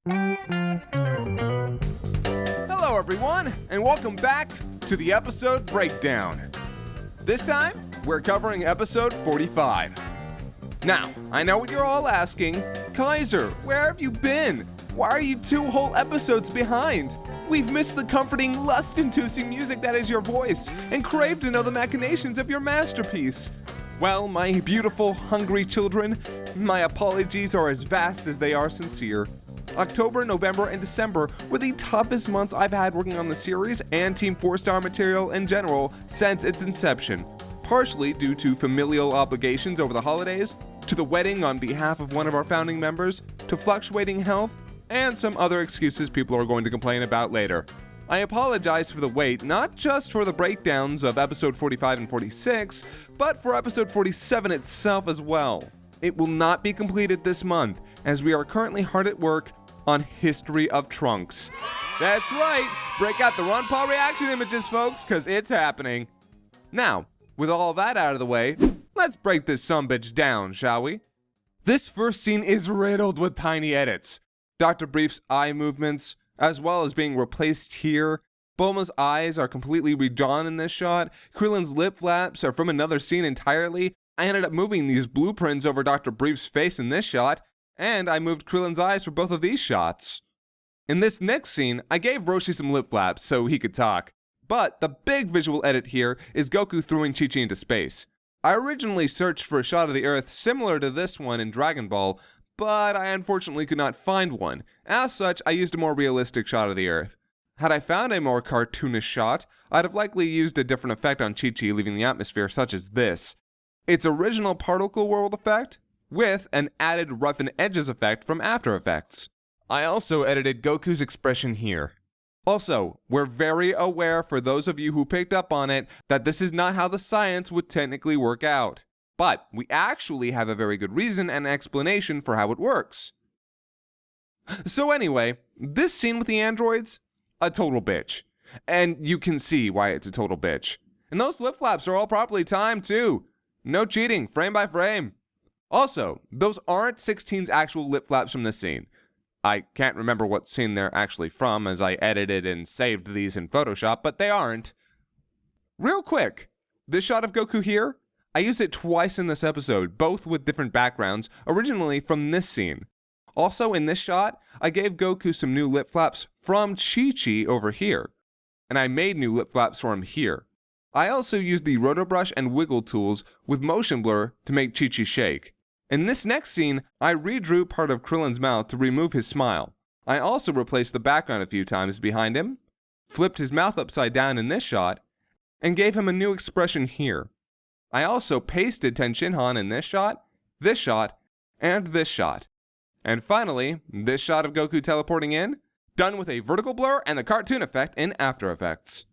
Hello everyone, and welcome back to the episode breakdown. This time, we're covering episode 45. Now, I know what you're all asking. Kaiser, where have you been? Why are you 2 whole episodes behind? We've missed the comforting, lust-inducing music that is your voice, and crave to know the machinations of your masterpiece. Well, my beautiful, hungry children, my apologies are as vast as they are sincere. October, November, and December were the toughest months I've had working on the series and TeamFourStar material in general since its inception, partially due to familial obligations over the holidays, to the wedding on behalf of one of our founding members, to fluctuating health, and some other excuses people are going to complain about later. I apologize for the wait, not just for the breakdowns of episode 45 and 46, but for episode 47 itself as well. It will not be completed this month, as we are currently hard at work on History of Trunks. That's right, break out the Ron Paul reaction images, folks, because it's happening. Now, with all that out of the way, let's break this sumbitch down, shall we? This first scene is riddled with tiny edits. Dr. Brief's eye movements, as well as being replaced here. Bulma's eyes are completely redrawn in this shot. Krillin's lip flaps are from another scene entirely. I ended up moving these blueprints over Dr. Brief's face in this shot, and I moved Krillin's eyes for both of these shots. In this next scene, I gave Roshi some lip flaps so he could talk. But the big visual edit here is Goku throwing Chi-Chi into space. I originally searched for a shot of the Earth similar to this one in Dragonball, but I unfortunately could not find one. As such, I used a more realistic shot of the Earth. Had I found a more cartoonish shot, I'd have likely used a different effect on Chi-Chi leaving the atmosphere, such as this. Its original particle world effect, with an added roughen edges effect from After Effects. I also edited Goku's expression here. Also, we're very aware, for those of you who picked up on it, that this is not how the science would technically work out. But we actually have a very good reason and explanation for how it works. So anyway, this scene with the androids, a total bitch. And you can see why it's a total bitch. And those lip flaps are all properly timed too. No cheating, frame by frame. Also, those aren't 16's actual lip flaps from this scene. I can't remember what scene they're actually from, as I edited and saved these in Photoshop, but they aren't. Real quick, this shot of Goku here, I used it twice in this episode, both with different backgrounds, originally from this scene. Also in this shot, I gave Goku some new lip flaps from Chi-Chi over here, and I made new lip flaps for him here. I also used the rotobrush and wiggle tools with motion blur to make Chi-Chi shake. In this next scene, I redrew part of Krillin's mouth to remove his smile. I also replaced the background a few times behind him, flipped his mouth upside down in this shot, and gave him a new expression here. I also pasted Ten Shinhan in this shot, and this shot. And finally, this shot of Goku teleporting in, done with a vertical blur and the cartoon effect in After Effects.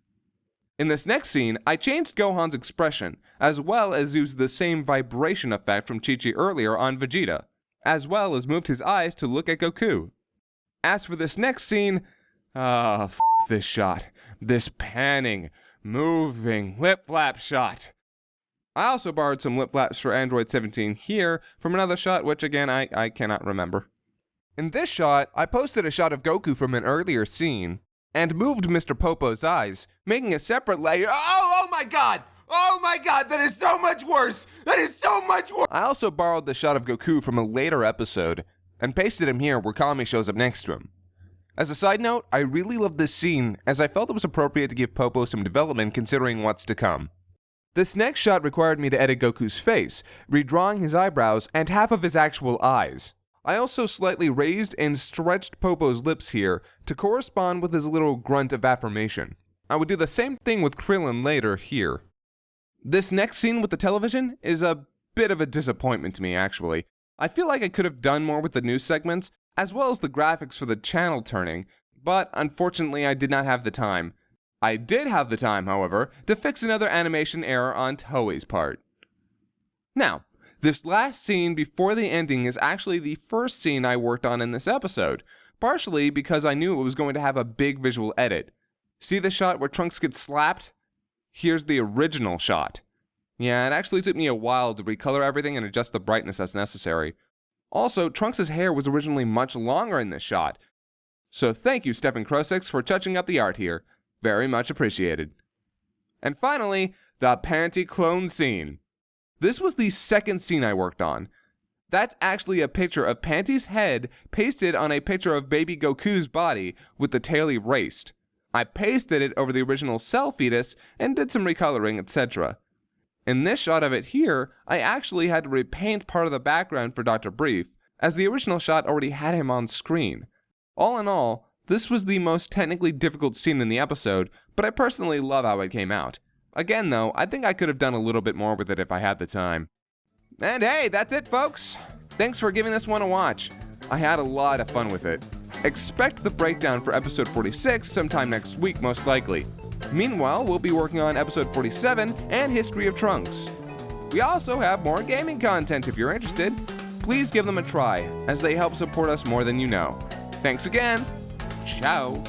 In this next scene, I changed Gohan's expression, as well as used the same vibration effect from Chi-Chi earlier on Vegeta, as well as moved his eyes to look at Goku. As for this next scene, this shot. This panning, moving, lip flap shot. I also borrowed some lip flaps for Android 17 here from another shot, which again, I cannot remember. In this shot, I posted a shot of Goku from an earlier scene, and moved Mr. Popo's eyes, making a separate layer. Oh my god! Oh my god, that is so much worse! That is so much worse! I also borrowed the shot of Goku from a later episode, and pasted him here where Kami shows up next to him. As a side note, I really loved this scene, as I felt it was appropriate to give Popo some development considering what's to come. This next shot required me to edit Goku's face, redrawing his eyebrows and half of his actual eyes. I also slightly raised and stretched Popo's lips here to correspond with his little grunt of affirmation. I would do the same thing with Krillin later here. This next scene with the television is a bit of a disappointment to me, actually. I feel like I could have done more with the news segments, as well as the graphics for the channel turning, but unfortunately I did not have the time. I did have the time, however, to fix another animation error on Toei's part. Now, this last scene before the ending is actually the first scene I worked on in this episode, partially because I knew it was going to have a big visual edit. See the shot where Trunks gets slapped? Here's the original shot. Yeah, it actually took me a while to recolor everything and adjust the brightness as necessary. Also, Trunks' hair was originally much longer in this shot, So thank you, Stefan Krosix, for touching up the art here. Very much appreciated. And finally, the Panty clone scene. This was the second scene I worked on. That's actually a picture of Panty's head pasted on a picture of baby Goku's body with the tail erased. I pasted it over the original cell fetus and did some recoloring, etc. In this shot of it here, I actually had to repaint part of the background for Dr. Brief, as the original shot already had him on screen. All in all, this was the most technically difficult scene in the episode, but I personally love how it came out. Again though, I think I could have done a little bit more with it if I had the time. And hey, that's it folks! Thanks for giving this one a watch. I had a lot of fun with it. Expect the breakdown for episode 46 sometime next week most likely. Meanwhile, we'll be working on episode 47 and History of Trunks. We also have more gaming content if you're interested. Please give them a try, as they help support us more than you know. Thanks again. Ciao.